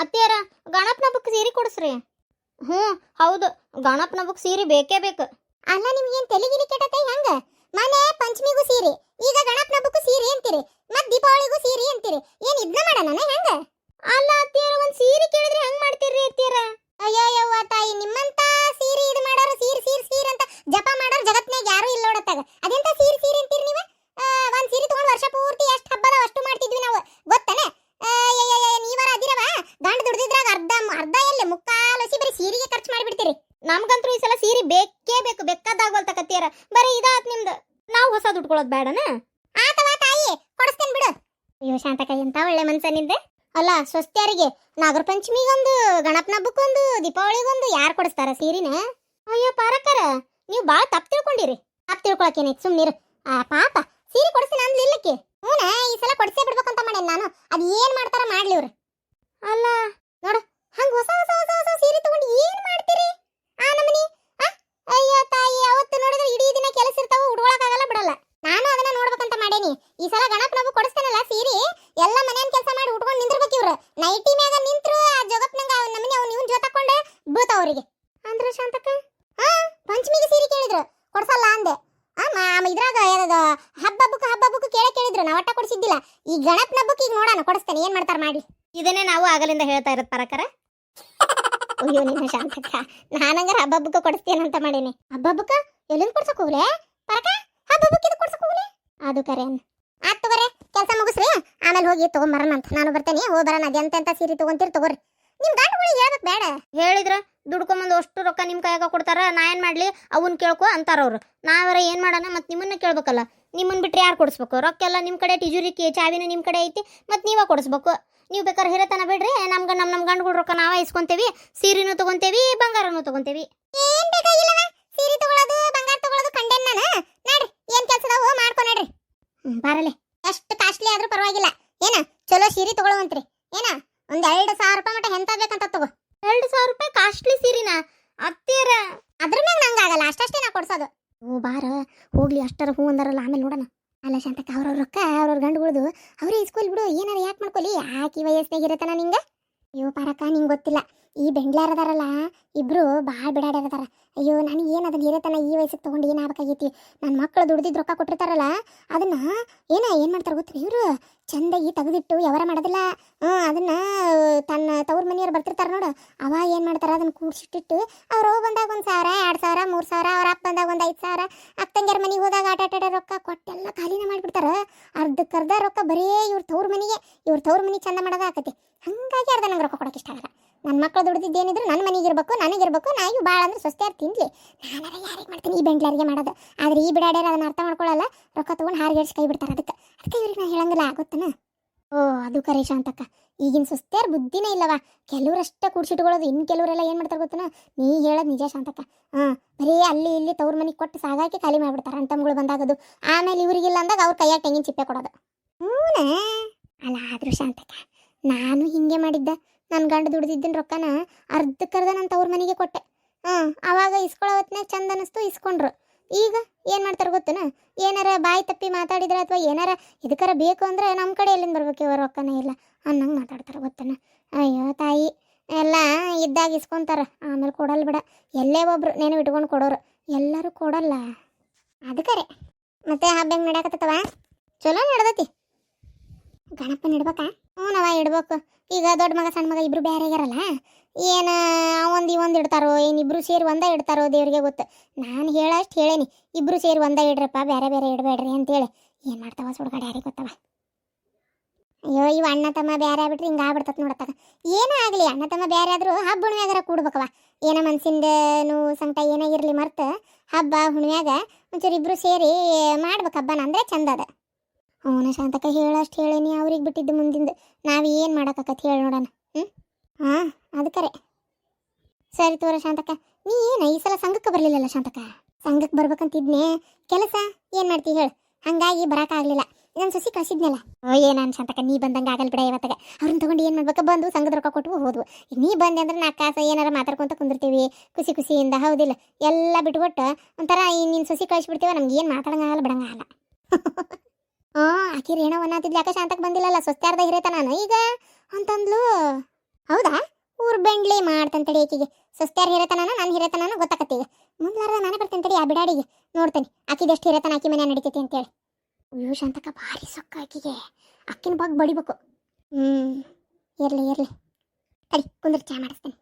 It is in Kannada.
ಅತ್ತಿಯರ ಗಣಪನ ಹಬ್ಬಕ್ಕೆ ಸೀರೆ ಕೊಡಿಸ್ರಿ. ಹ್ಞೂ ಹೌದು, ಗಣಪನ ಹಬ್ಬಕ್ಕೆ ಸೀರೆ ಬೇಕೇ ಬೇಕು. ಅಲ್ಲ ನಿಮ್ಗೇನ್ ತೆಲಿಗಿಲಿ ಕೆಟ್ಟತೆ ಹೆಂಗ? ಮನೆ ಪಂಚಮಿಗೂ ಸೀರೆ, ಈಗ ಗಣಪನ ಹಬ್ಬಕ್ಕೂ ಸೀರೆ ಅಂತೀರಿ, ಮತ್ ದೀಪಾವಳಿಗೂ ಸೀರೆ ಅಂತೀರಿ. ಏನ್ ಇದನ್ನ ಮಾಡೋಣ ಹೆಂಗ? ಅಲ್ಲ ಅತ್ತಿಯರ, ಒಂದು ಸೀರೆ ಕೇಳಿದ್ರೆ ಹೆಂಗ್ ಮಾಡ್ತೀರಿ ಅತ್ತಿಯರ? ಅಯ್ಯೋ ಯವ್ವ ತಾಯಿ, ನಿಮ್ಮಂತ ಸೀರೆ ಇದು ಮಾಡೋರು ಸೀರೆ ಸೀರೆ ಸೀರೆ ಅಂತ ಜಪ ಮಾಡೋರು ಜಗತ್ನಾಗ ಯಾರು ಇಲ್ಲ ನೋಡತ್ತಾಗ. ಅದೆಂತ ಸೀರೆ ಸೀರೆ ಅಂತೀರಿ ನೀವು? ಒಂದ್ ಸೀರೆ ತಗೊಂಡು ವರ್ಷ ಪೂರ್ತಿ ಎಷ್ಟು ಹಬ್ಬದ ಅಷ್ಟು ಮಾಡ್ತಿದ್ವಿ ನಾವು, ಗೊತ್ತಾನೆ? ನೀವರ ಅದಿರವ ಗಂಡ ದುಡ್ದಿದ್ರಾಗ ಅರ್ಧ ಅರ್ಧ ಎಲ್ಲ ಮುಕ್ಕಾಲು ಹಸಿ ಬರೀ ಸೀರೆಗೆ ಖರ್ಚು ಮಾಡಿಬಿಡ್ತೀರಿ. ನಮ್ಗಂತೂ ಈ ಸಲ ಸೀರೆ ಬೇಕೇ ಬೇಕು, ಬೇಕಾದಾಗಲ್ತಕತ್ತಿಯರ. ಬರೀ ಇದಾತ್ ನಿಮ್ದು, ನಾವು ಹೊಸ ದುಡ್ಕೊಳ್ಳೋದು ಬೇಡನ? ಆತವಾ ತಾಯಿ, ಕೊಡಿಸ್ತೇನೆ ಬಿಡು. ಅಯ್ಯೋ ಶಾಂತಕ, ಎಂತ ಒಳ್ಳೆ ಮನ್ಸ ನಿಂದೆ. ಅಲ್ಲ ಸ್ವಸ್ತ್ಯಾರಿಗೆ ನಾಗರ ಪಂಚಮಿಗೊಂದು, ಗಣಪನ ಹಬ್ಬಕ್ಕೊಂದು, ದೀಪಾವಳಿಗೊಂದು ಯಾರು ಕೊಡಿಸ್ತಾರ ಸೀರಿನ? ಅಯ್ಯೋ ಪಾರಕರ, ನೀವು ಭಾಳ ತಪ್ಪು ತಿಳ್ಕೊಂಡಿರಿ. ತಪ್ಪು ತಿಳ್ಕೊಳಕೇನೈತಿ, ಸುಮ್ಮನಿರು. ಪಾಪ ಸೀರೆ ಕೊಡಿಸ್ತೀನಿ ಅಂದ್ಲಿಲ್ಲಕ್ಕೆ. ಹ್ಞೂನ, ಈ ಸಲ ಕೊಡಿಸೇ ಬಿಡ್ಬೇಕಂತ ಮಾಡೇನಿ ನಾನು. ಅದು ಏನ್ ಮಾಡ್ತಾರ ಮಾಡ್ಲಿ ಇವ್ರು. ಅಲ್ಲ ನೋಡು, ಹಂಗ ಹೊಸ ಹೊಸ ಹೊಸ ಹೊಸ ಸೀರೆ ತಗೊಂಡು ಏನ್ ಮಾಡ್ತೀರಿ ಆ ನಮನಿ? ಅಯ್ಯೋ ತಾಯಿ, ಅವತ್ತು ನೋಡಿದ್ರೆ ಇಡೀ ದಿನ ಕೆಲಸ ಇರ್ತಾವ, ಉಡ್ಕೊಳಕ್ಕಾಗಲ್ಲ ಬಿಡಲ್ಲ. ನಾನು ಅದನ್ನ ನೋಡ್ಬೇಕಂತ ಮಾಡೇನಿ. ಈ ಸಲ ಗಣಪನ ಹಬ್ಬ ಕೊಡಿಸ್ತೇನಲ್ಲ ಸೀರೆ, ಎಲ್ಲ ಮನೆಯನ್ ಕೆಲಸ ಮಾಡಿ ಉಟ್ಕೊಂಡು ನಿಂದಿರ್ಬೇಕು ಇವ್ರು. ನೈಟಿ ಮ್ಯಾಗ ನಿಂತ್ರು ಆ ಜಗಪ್ನಂಗ ನಮನಿ ಅವ್ನ ಇವ್ನ ಜೊತೆಕೊಂಡೆ ಬೀಳ್ತಾವ ಅವ್ರಿಗೆ. ಅಂದ್ರೆ ಶಾಂತಕ, ಪಂಚಮಿಗೆ ಸೀರೆ ಕೇಳಿದ್ರು, ಕೊಡ್ಸಲ್ಲ ಅಂದೆ. ಇದ್ರಾಗ ಹಬ್ಬಕ್ಕೆ ಕೇಳಿದ್ರು, ನಾ ಒಟ್ಟ ಕೊಡಿಸಿದ್ದಿಲ್ಲ. ಈ ಗಣಪನ ಹಬ್ಬಕ್ಕೆ ಈಗ ನೋಡೋಣ, ಕೊಡಿಸ್ತೇನೆ, ಏನ್ ಮಾಡ್ತಾರ ಮಾಡಿ. ಇದನ್ನೇ ನಾವು ಆಗಲಿಂದ ಹೇಳ್ತಾ ಇರೋದು ಪರಕರ. ಅಯ್ಯೋ ನಿನ್ನ ಶಾಂತಕ್ಕ, ನಾನಂಗಾರ ಹಬ್ಬಕ್ಕೆ ಕೊಡಿಸ್ತೇನಂತ ಮಾಡೀನಿ. ಹಬ್ಬಕ್ಕ ಎಲ್ಲಿಂದ ಕೊಡ್ಸಕ್ ಹೋಗ್ಲೆ ಪರಕ? ಹಬ್ಬಕ್ಕೆ ಇದು ಕೊಡ್ಸಕ್ ಹೋಗ್ಲೆ? ಅದು ಕರೆ. ಆತ್ ತಗೋರೆ, ಕೆಲಸ ಮುಗಿಸ್ರಿ, ಆಮೇಲೆ ಹೋಗಿ ತಗೊಂಬರೋಣ ಅಂತ. ನಾನು ಬರ್ತೇನೆ, ಹೋಗ್ಬರೋಣ. ಅದೆಂತೆಂತ ಸೀರೆ ತಗೊಂತೀರಿ ತಗೋರಿ. ನಿಮ್ ಗಂಡುಗಳಿಗೆ ಹೇಳ್ಬೇಕು ಬೇಡ? ಹೇಳಿದ್ರ ದುಡ್ಕೊಂಬಂದು ಅಷ್ಟು ರೊಕ್ಕ ನಿಮ್ಮ ಕೈಯಾಗ ಕೊಡ್ತಾರ, ನಾ ಏನ್ ಮಾಡ್ಲಿ? ಅವನ್ ಕೇಳ್ಕೊ ಅಂತಾರ ಅವ್ರು. ನಾವರ ಏನ್ ಮಾಡೋಣ? ಮತ್ ನಿಮ್ಮನ್ನ ಕೇಳ್ಬೇಕಲ್ಲ. ನಿಮ್ಮನ್ ಬಿಟ್ರೆ ಯಾರು ಕೊಡಿಸ್ಬೇಕು? ರೊಕ್ಕ ಎಲ್ಲ ನಿಮ್ ಕಡೆ, ತಿಜುರಿ ಚಾವಿನ ನಿಮ್ ಕಡೆ ಐತಿ, ಮತ್ ನೀವ ಕೊಡಿಸ್ಬೇಕು. ನೀವು ಬೇಕಾದ್ರೆ ಹಿರತನ ಬಿಡ್ರಿ, ನಮ್ ಗಂಡುಗಳ ರೊಕ್ಕ ನಾವ ಇಸ್ಕೊಂತೇವಿ, ಸೀರೆನೂ ತಗೊಂತೇವಿ, ಬಂಗಾರನೂ ತಗೊಂತೇವಿ. ಏನ್ ಬೇಕಾಗಿಲ್ಲ, ಸೀರೆ ತಗೊಳ್ಳೋದು ಬಂಗಾರ ತಗೊಳ್ಳೋದು ಕಂಡೇನ್ ನಾನು. ನಡ್ರಿ, ಏನ್ ಕೆಲ್ಸದಾವು ಮಾಡ್ಕೊ ನಡ್ರಿ. ಬಾರಲೆ, ಎಷ್ಟು ಕಾಸ್ಟ್ಲಿ ಆದ್ರೂ ಪರವಾಗಿಲ್ಲ. ಏನ ಚಲೋ ಸೀರೆ ತಗೊಳ್ಳುವಂತ್ರಿ. ಏನ ಒಂದ್ 2,000 ರೂಪಾಯಿ ಮಟ್ಟ ಎಂತ ಬೇಕಂತ ತಗೋ. 2,000 ರೂಪಾಯಿ ಕಾಸ್ಟ್ಲಿ ಸೀರಿನ ಅತ್ತಿಯರ? ಅದ್ರ ಮ್ಯಾಗ ನಂಗಾಗಲ್ಲ, ಅಷ್ಟೇ ನಾ ಕೊಡ್ಸೋದು. ಓ ಬಾರ ಹೋಗ್ಲಿ, ಅಷ್ಟರ ಹೂ ಅಂದಾರಲ್ಲ, ಆಮೇಲೆ ನೋಡೋಣ. ಅಲ್ಲ ಶಾಂತಕ್ಕ, ಅವ್ರವ್ರ ರೊಕ್ಕ ಅವ್ರವ್ರ ಗಂಡುಗಳದು ಅವ್ರೇ ಇಸ್ಕೊಲ್ ಬಿಡು. ಏನಾರ ಯಾಕೆ ಮಾಡ್ಕೊಲಿ, ಆಕಿ ವಯಸ್ಸಿನಾಗ ಇರತನ ನಿಂಗ. ಅಯ್ಯೋ ಪಾರಕ್ಕ, ನಿಂಗೆ ಗೊತ್ತಿಲ್ಲ, ಈ ಬೆಂಗ್ಳಾರದಾರಲ್ಲ ಇಬ್ರು ಭಾಳ ಬಿಡಾಡ್ಯಾರದಾರ. ಅಯ್ಯೋ ನನಗೆ ಏನು ಅದನ್ನ ಹಿರೇತನ ಈ ವಯಸ್ಸಿಗೆ ತೊಗೊಂಡು ಏನು ಆಗ್ಬೇಕಾಗೈತಿ? ನನ್ನ ಮಕ್ಕಳು ದುಡ್ದಿದ್ದು ರೊಕ್ಕ ಕೊಟ್ಟಿರ್ತಾರಲ್ಲ, ಅದನ್ನ ಏನು ಮಾಡ್ತಾರೆ ಗೊತ್ತಾ ಇವರು? ಚಂದಾಗಿ ತೆಗೆದಿಟ್ಟು ವ್ಯವಹಾರ ಮಾಡೋದಿಲ್ಲ. ಅದನ್ನ ತನ್ನ ತವ್ರ ಮನೆಯವ್ರು ಬರ್ತಿರ್ತಾರೆ ನೋಡು, ಅವ ಏನು ಮಾಡ್ತಾರೆ? ಅದನ್ನ ಕೂಡ್ಸಿಟ್ಟಿಟ್ಟು ಅವ್ರು ಬಂದಾಗ 1,000, 2,000, 3,000, ಅವ್ರ ಅಪ್ಪ ಬಂದಾಗ 5,000, ಅಕ್ಕಂಗ್ಯಾರ ಮನೆಗೆ ಹೋದಾಗ ಆಟ ರೊಕ್ಕ ಕೊಟ್ಟೆಲ್ಲ ಖಾಲಿನ ಮಾಡಿಬಿಡ್ತಾರ. ಅರ್ಧಕ್ಕರ್ಧ ರೊಕ್ಕ ಬರೀ ಇವ್ರ ತವ್ರ ಮನೆಗೆ, ಇವ್ರ ತವ್ರ ಮನೆ ಚಂದ ಮಾಡೋದ ಆಕತಿ. ಹಾಗಾಗಿ ಅರ್ಧ ನಂಗೆ ರೊಕ್ಕ ಕೊಡೋಕೆ ಇಷ್ಟ ಆಗಲ್ಲ. ನನ್ನ ಮಕ್ಕಳು ದುಡ್ದಿದ್ದೇನಿದ್ರು ನನ್ನ ಮನೆಗಿರ್ಬೇಕು, ನನಗಿರ್ಬೇಕು. ನಾ ಇವು ಭಾಳ ಅಂದ್ರೆ ಸ್ವಸ್ತ್ಯಾರು ತಿನ್ಲಿ, ನಾನಾರ ಯಾರಿಗೆ ಮಾಡ್ತೀನಿ? ಈ ಬೆಂಗ್ಳಾರಿಗೆ ಮಾಡೋದು. ಆದರೆ ಈ ಬಿಡಾಡ್ಯಾರ ಅದನ್ನ ಅರ್ಥ ಮಾಡ್ಕೊಳ್ಳಲ್ಲ, ರೊಕ್ಕ ತೊಗೊಂಡು ಹಾರಿಗೇಡ್ಸಿ ಕೈ ಬಿಡ್ತಾರೆ. ಅದಕ್ಕೆ ಇವ್ರಿಗೆ ನಾ ಹೇಳಂಗಿಲ್ಲ, ಗೊತ್ತನ? ಓ ಅದು ಕರೆ ಶಾಂತಕ್ಕ, ಈಗಿನ ಸ್ವಸ್ತ್ಯಾರು ಬುದ್ಧಿನೇ ಇಲ್ಲವ. ಕೆಲವ್ರಷ್ಟೇ ಕೂಡ್ಸಿಟ್ಕೊಳ್ಳೋದು, ಇನ್ನು ಕೆಲವರೆಲ್ಲ ಏನು ಮಾಡ್ತಾರೆ ಗೊತ್ತನ? ನೀ ಹೇಳೋದು ನಿಜ ಶಾಂತಕ್ಕ. ಬರೀ ಅಲ್ಲಿ ಇಲ್ಲಿ ತವ್ರ ಮನೆಗೆ ಕೊಟ್ಟು ಸಾಗಾಕಿ ಖಾಲಿ ಮಾಡಿಬಿಡ್ತಾರೆ ಅಂತಮ್ಗಳು ಬಂದಾಗದು. ಆಮೇಲೆ ಇವ್ರಿಗಿಲ್ಲ ಅಂದಾಗ ಅವ್ರ ಕೈಯಾಗ ತೆಂಗಿನ ಚಿಪ್ಪೆ ಕೊಡೋದು. ಅಲ್ಲ ಆದರೂ ಶಾಂತಕ್ಕ, ನಾನು ಹಿಂಗೆ ಮಾಡಿದ್ದ. ನನ್ನ ಗಂಡು ದುಡ್ದಿದ್ದಿನ ರೊಕ್ಕನ ಅರ್ಧಕ್ಕರ್ಧ ನನ್ನ ತವ್ರ ಮನೆಗೆ ಕೊಟ್ಟೆ. ಆವಾಗ ಇಸ್ಕೊಳ್ಳೋ ಹೊತ್ನಾಗ ಚಂದ ಅನ್ನಿಸ್ತು, ಇಸ್ಕೊಂಡ್ರು. ಈಗ ಏನು ಮಾಡ್ತಾರೆ ಗೊತ್ತನ? ಏನಾರ ಬಾಯಿ ತಪ್ಪಿ ಮಾತಾಡಿದ್ರೆ ಅಥವಾ ಏನಾರ ಇದಕ್ಕಾರ ಬೇಕು ಅಂದ್ರೆ ನಮ್ಮ ಕಡೆ ಎಲ್ಲಿಂದ ಬರ್ಬೇಕು? ಇವ ರೊಕ್ಕನೇ ಇಲ್ಲ ಅನ್ನಂಗೆ ಮಾತಾಡ್ತಾರೆ, ಗೊತ್ತನ? ಅಯ್ಯೋ ತಾಯಿ, ಎಲ್ಲ ಇದ್ದಾಗ ಇಸ್ಕೊಂತಾರ, ಆಮೇಲೆ ಕೊಡಲ್ಲ ಬಿಡ. ಎಲ್ಲೇ ಒಬ್ರು ನೆನಪು ಇಟ್ಕೊಂಡು ಕೊಡೋರು, ಎಲ್ಲರೂ ಕೊಡಲ್ಲ. ಅದಕ್ಕರೆ ಮತ್ತೆ ಹಬ್ಬ ಹೆಂಗೆ ನಡೆಯಕತ್ತವ? ಚಲೋ ನಡೆದತಿ. ಗಣಪನ ಇಡ್ಬೇಕಾ? ನಾವ ಇಡ್ಬೇಕು. ಈಗ ದೊಡ್ಡ ಮಗ ಸಣ್ಣ ಮಗ ಇಬ್ರು ಬೇರೆ ಆಗ್ಯಾರಲ್ಲ, ಏನು ಒಂದು ಇಡ್ತಾರೋ, ಏನು ಇಬ್ರು ಸೇರಿ ಒಂದೇ ಇಡ್ತಾರೋ ದೇವ್ರಿಗೆ ಗೊತ್ತು. ನಾನು ಹೇಳಷ್ಟು ಹೇಳೇನಿ, ಇಬ್ರು ಸೇರಿ ಒಂದೇ ಇಡ್ರಪ್ಪ, ಬೇರೆ ಬೇರೆ ಇಡಬೇಡ್ರಿ ಅಂತೇಳಿ. ಏನು ಮಾಡ್ತಾವ ಸುಡ್ಗಾಡೆ, ಯಾರಿಗೆ ಗೊತ್ತವ? ಅಯ್ಯೋ ಇವು ಅಣ್ಣ ತಮ್ಮ ಬೇರೆ ಆಗ್ಬಿಟ್ರೆ ಹಿಂಗೆ ಆಗ್ಬಿಡ್ತತ್ ನೋಡತ್ತಾಗ. ಏನೇ ಆಗಲಿ, ಅಣ್ಣ ತಮ್ಮ ಬೇರೆ ಆದರೂ ಹಬ್ಬ ಹುಣ್ಮ್ಯಾಗಾರ ಕೂಡ್ಬೇಕವ. ಏನೋ ಮನ್ಸಿಂದ ಸಂಕಟ ಏನಾಗಿರಲಿ ಮರ್ತು ಹಬ್ಬ ಹುಣ್ಮ್ಯಾಗ ಒಂಚೂರು ಇಬ್ರು ಸೇರಿ ಮಾಡ್ಬೇಕು ಹಬ್ಬನ, ಅಂದರೆ ಚಂದ ಅದ. ಅವನ ಶಾಂತಕ ಹೇಳಷ್ಟು ಹೇಳೇನಿ, ಅವ್ರಿಗೆ ಬಿಟ್ಟಿದ್ದು ಮುಂದಿಂದ ನಾವು ಏನು ಮಾಡೋಕ್ಕತ್ ಹೇಳಿ ನೋಡೋಣ. ಅದು ಕರೆ. ಸರಿ ತೋರ ಶಾಂತಕ, ನೀ ಏನು ಈ ಸಲ ಸಂಘಕ್ಕೆ ಬರಲಿಲ್ಲಲ್ಲ ಶಾಂತಕ? ಸಂಘಕ್ಕೆ ಬರ್ಬೇಕಂತಿದ್ನೆ, ಕೆಲಸ ಏನು ಮಾಡ್ತೀವಿ ಹೇಳು, ಹಾಗಾಗಿ ಬರೋಕ್ಕಾಗಲಿಲ್ಲ. ನಾನು ಸಸಿ ಕಳಿಸಿದ್ನಲ್ಲ. ನಾನು ಶಾಂತಕ, ನೀ ಬಂದಂಗೆ ಆಗಲ್ಲ ಬಿಡ. ಇವತ್ತಾಗ ಅವ್ರನ್ನ ತೊಗೊಂಡು ಏನು ಮಾಡ್ಬೇಕು? ಬಂದು ಸಂಘದ ರೊಕ್ಕ ಕೊಟ್ಟು ಹೋದ್ವು. ನೀ ಬಂದೆ ಅಂದ್ರೆ 4 ಕಾಸು ಏನಾರ ಮಾತಾಡ್ಕೊಂತ ಕುಂದಿರ್ತೀವಿ ಖುಷಿಯಿಂದ, ಹೌದಿಲ್ಲ? ಎಲ್ಲ ಬಿಟ್ಬಿಟ್ಟು ಒಂಥರ ನೀನು ಸಸಿ ಕಳಿಸ್ಬಿಡ್ತೀವ, ನಮ್ಗೆ ಏನು ಮಾತಾಡಂಗಾಗಲ್ಲ ಬಿಡಂಗಾಗಲ್ಲ. ಆಕಿ ರೇಣವ ಅನ್ನತ್ತಿದ್ಲು, ಯಾಕೆ ಶಾಂತಕ್ಕೆ ಬಂದಿಲ್ಲಲ್ಲ? ಸ್ವಸ್ತ್ಯಾರ್ದ ಹಿರೇತ ನಾನು ಈಗ ಅಂತಂದ್ಲು. ಹೌದಾ ಊರ್ ಬೆಂಡ್ಲಿ ಮಾಡ್ತಂತಡಿ ಆಕಿಗೆ ಸಸ್ತ್ಯಾರ ಹಿರತನ ನಾನು ಹಿರತನ ಗೊತ್ತಾಕತ್ತೀಗ ಮುಂದ್ಲಾರದ ನಾನೇ ಬರ್ತೇನೆ ತಡಿ ಆ ಬಿಡಾಡಿಗೆ ನೋಡ್ತೇನೆ ಆಕಿದೆಷ್ಟು ಹಿರತನ ಆಕಿ ಮನೆ ನಡೀತೈತಿ ಅಂತೇಳಿ ಅಯ್ಯೋ ಶಾಂತಕ್ಕ ಭಾರಿ ಸೊಕ್ಕ ಆಕಿಗೆ ಅಕ್ಕಿನ ಬಗ್ಗೆ ಬಡಿಬೇಕು ಇರ್ಲಿ ತಡಿ ಕುಂದ್ರ ಚಾ ಮಾಡಿಸ್ತೇನೆ